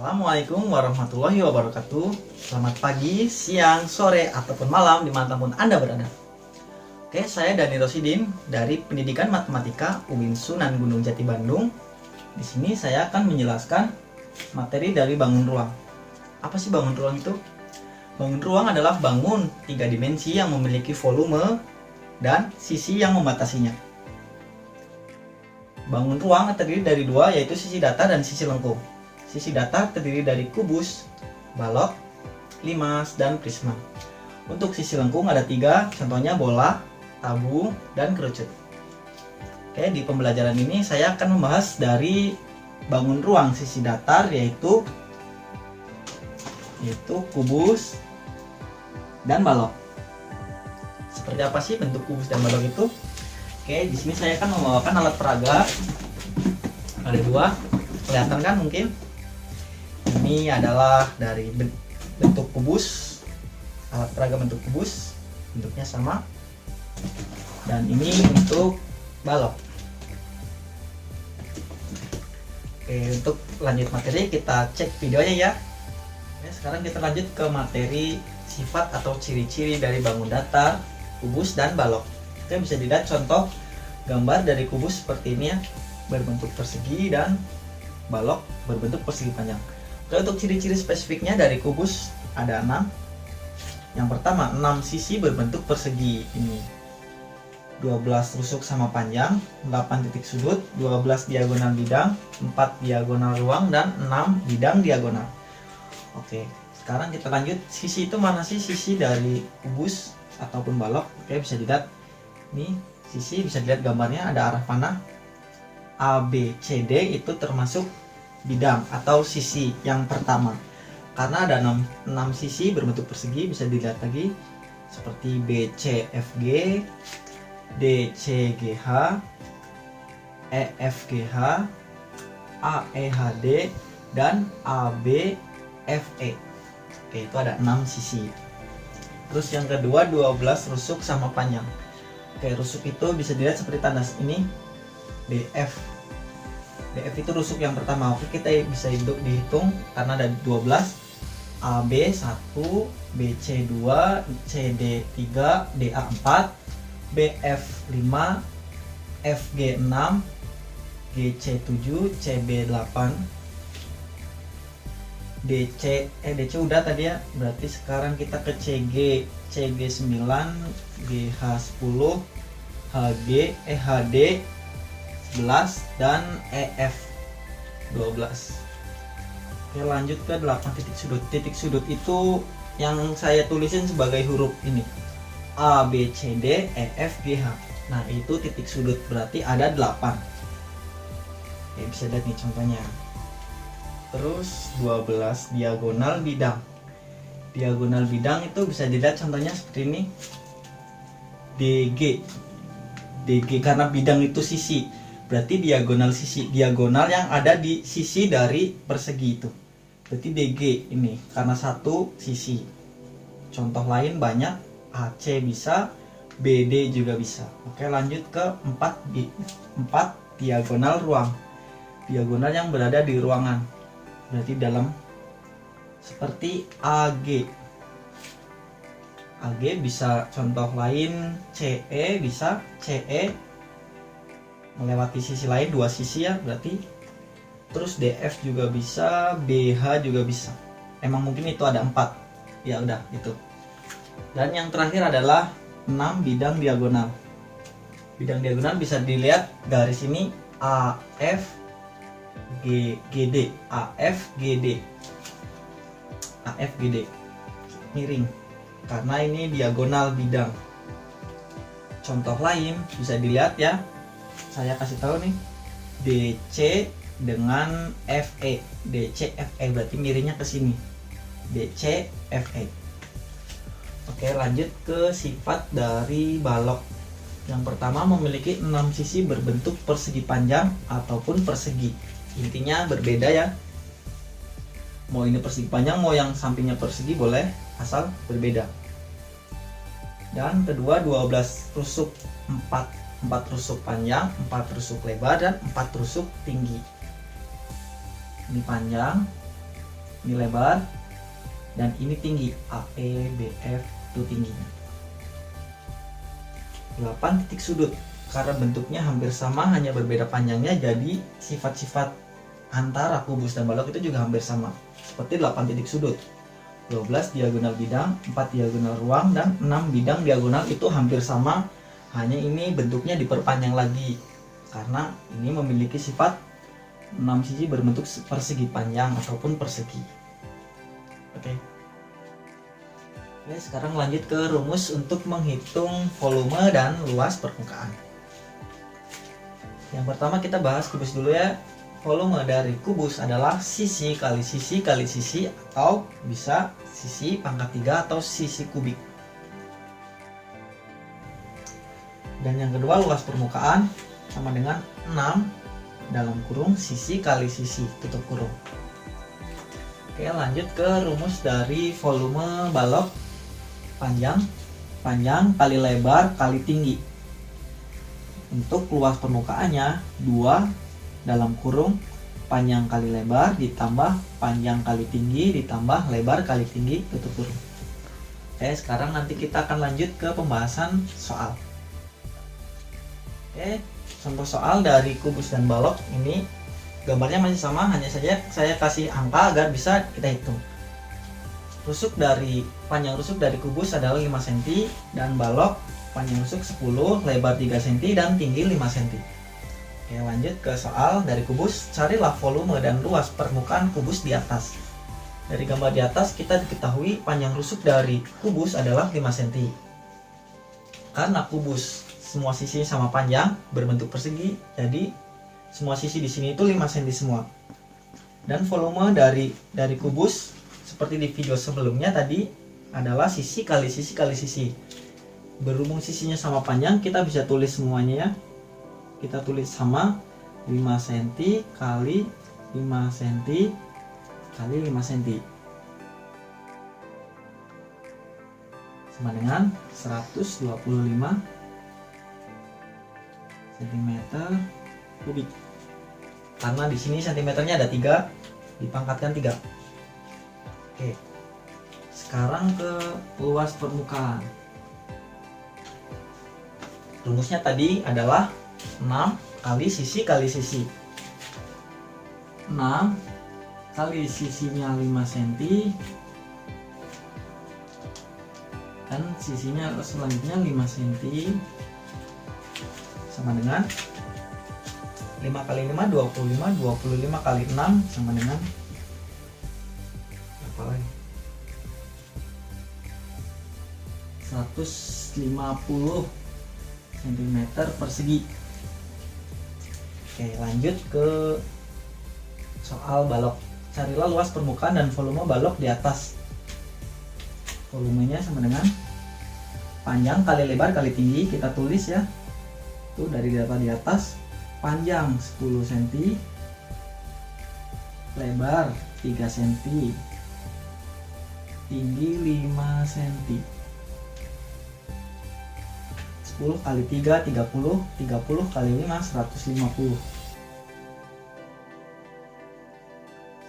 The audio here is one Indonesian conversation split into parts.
Assalamualaikum warahmatullahi wabarakatuh. Selamat pagi, siang, sore, ataupun malam dimanapun Anda berada. Oke, saya Dani Rosidin dari Pendidikan Matematika UIN Sunan Gunung Jati Bandung. Di sini saya akan menjelaskan materi dari bangun ruang. Apa sih bangun ruang itu? Bangun ruang adalah bangun 3 dimensi yang memiliki volume dan sisi yang membatasinya. Bangun ruang terdiri dari dua, yaitu sisi datar dan sisi lengkung. Sisi datar terdiri dari kubus, balok, limas, dan prisma. Untuk sisi lengkung ada 3, contohnya bola, tabung, dan kerucut. Oke, di pembelajaran ini saya akan membahas dari bangun ruang sisi datar, yaitu kubus dan balok. Seperti apa sih bentuk kubus dan balok itu? Oke, di sini saya akan membawakan alat peraga. Ada 2, kelihatan kan mungkin? Ini adalah dari bentuk kubus, alat peraga bentuk kubus, bentuknya sama. Dan ini untuk balok. Oke, untuk lanjut materi kita cek videonya ya. Oke, sekarang kita lanjut ke materi sifat atau ciri-ciri dari bangun datar, kubus, dan balok. Oke, bisa dilihat contoh gambar dari kubus seperti ini ya, berbentuk persegi, dan balok berbentuk persegi panjang. Oke, untuk ciri-ciri spesifiknya dari kubus ada 6. Yang pertama, 6 sisi berbentuk persegi. Ini 12 rusuk sama panjang, 8 titik sudut, 12 diagonal bidang, 4 diagonal ruang, dan 6 bidang diagonal. Oke, sekarang kita lanjut. Sisi itu mana sih sisi dari kubus ataupun balok? Oke, bisa dilihat. Ini sisi, bisa dilihat gambarnya ada arah panah. A, B, C, D itu termasuk bidang atau sisi yang pertama. Karena ada 6 sisi berbentuk persegi, bisa dilihat lagi seperti B, C, F, G, D, C, G, H, E, F, G, H, A, E, H, D, dan A, B, F, E. Oke, itu ada 6 sisi. Terus yang kedua, 12 rusuk sama panjang. Oke, rusuk itu bisa dilihat seperti tanda ini, DF. DF itu rusuk yang pertama. Oke, kita bisa dihitung karena ada 12. AB 1, BC 2, CD 3, DA 4, BF 5, FG 6, GC 7, CB 8, DC udah tadi ya. Berarti sekarang kita ke CG 9, GH 10, HD 11, dan EF 12. Oke, lanjut ke 8 titik sudut. Titik sudut itu yang saya tulisin sebagai huruf ini, A, B, C, D, E, F, G, H. Nah, itu titik sudut, berarti ada 8. Oke, bisa lihat nih contohnya. Terus 12 diagonal bidang. Diagonal bidang itu bisa dilihat contohnya seperti ini, DG karena bidang itu sisi, berarti diagonal sisi, diagonal yang ada di sisi dari persegi itu, berarti DG ini karena satu sisi. Contoh lain banyak, AC bisa, BD juga bisa. Oke, lanjut ke 4 diagonal ruang. Diagonal yang berada di ruangan, berarti dalam, seperti AG bisa. Contoh lain CE bisa, CE melewati sisi lain, 2 sisi ya berarti. Terus DF juga bisa, BH juga bisa. Emang mungkin itu ada 4. Ya udah itu. Dan yang terakhir adalah 6 bidang diagonal. Bidang diagonal bisa dilihat garis ini, AF GD, AF GD, AF GD miring karena ini diagonal bidang. Contoh lain bisa dilihat ya, saya kasih tahu nih, DC dengan FE, DC FE berarti miringnya ke sini, DC FE. Oke, lanjut ke sifat dari balok. Yang pertama, memiliki 6 sisi berbentuk persegi panjang ataupun persegi. Intinya berbeda ya, mau ini persegi panjang, mau yang sampingnya persegi boleh, asal berbeda. Dan kedua, 12 rusuk, 4 rusuk panjang, 4 rusuk lebar, dan 4 rusuk tinggi. Ini panjang, Ini lebar dan ini tinggi, AEBF itu tingginya. 8 titik sudut, karena bentuknya hampir sama hanya berbeda panjangnya, jadi sifat-sifat antara kubus dan balok itu juga hampir sama, seperti 8 titik sudut, 12 diagonal bidang, 4 diagonal ruang, dan 6 bidang diagonal itu hampir sama, hanya ini bentuknya diperpanjang lagi karena ini memiliki sifat 6 sisi berbentuk persegi panjang ataupun persegi. Oke. Oke, sekarang lanjut ke rumus untuk menghitung volume dan luas permukaan. Yang pertama kita bahas kubus dulu ya. Volume dari kubus adalah sisi kali sisi kali sisi, atau bisa sisi pangkat 3 atau sisi kubik. Dan yang kedua, luas permukaan sama dengan 6 dalam kurung sisi kali sisi tutup kurung. Oke, lanjut ke rumus dari volume balok. Panjang kali lebar kali tinggi. Untuk luas permukaannya 2 dalam kurung panjang kali lebar ditambah panjang kali tinggi ditambah lebar kali tinggi tutup kurung. Oke, sekarang nanti kita akan lanjut ke pembahasan soal. Oke, contoh soal dari kubus dan balok ini gambarnya masih sama, hanya saja saya kasih angka agar bisa kita hitung. Panjang rusuk dari kubus adalah 5 cm dan balok panjang rusuk 10, lebar 3 cm dan tinggi 5 cm. Oke, lanjut ke soal dari kubus. Carilah volume dan luas permukaan kubus di atas. Dari gambar di atas kita diketahui panjang rusuk dari kubus adalah 5 cm. Karena kubus semua sisinya sama panjang, berbentuk persegi, jadi semua sisi di sini itu 5 cm semua. Dan volume dari kubus seperti di video sebelumnya tadi adalah sisi kali sisi kali sisi. Berhubung sisinya sama panjang, kita bisa tulis semuanya ya. Kita tulis sama 5 cm kali 5 cm kali 5 cm sama dengan 125 cm kubik. Karena di sini cm-nya ada 3, dipangkatkan 3. Oke. Sekarang ke luas permukaan. Rumusnya tadi adalah 6 kali sisi kali sisi. 6 kali sisinya 5 cm dan sisinya selanjutnya 5 cm sama dengan 5 kali 5 25, 25 kali 6 sama dengan apa lagi? 150 cm persegi. Oke, lanjut ke soal balok. Carilah luas permukaan dan volume balok di atas. Volumenya sama dengan panjang kali lebar kali tinggi, kita tulis ya. Itu dari data di atas, panjang 10 cm, lebar 3 cm, tinggi 5 cm. 10 kali 3 30, 30 kali 5 150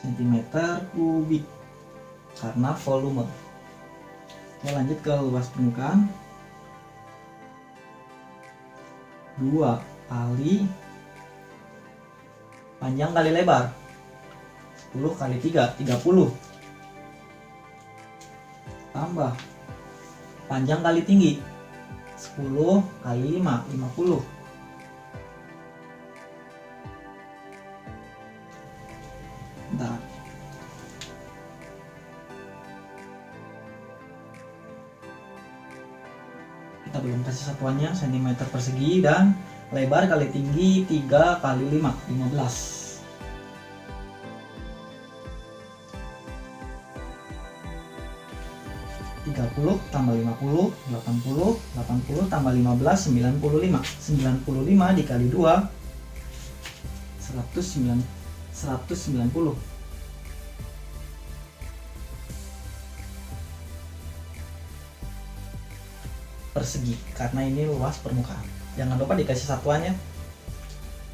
cm kubik karena volume. Oke, lanjut ke luas permukaan. 2 kali panjang kali lebar, 10 kali 3 30 tambah panjang kali tinggi 10 kali 5 50. Bentar. Kita belum kasih satuannya, cm persegi, dan lebar kali tinggi 3 kali 5 15. 30 tambah 50 80, 80 tambah 15 95, 95 dikali 2 190 persegi karena ini luas permukaan. Jangan lupa dikasih satuannya.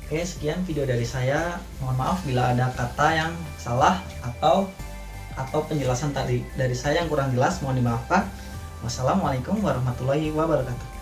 Oke, sekian video dari saya. Mohon maaf bila ada kata yang salah atau atau penjelasan tadi dari saya yang kurang jelas mohon dimaafkan. Wassalamualaikum warahmatullahi wabarakatuh.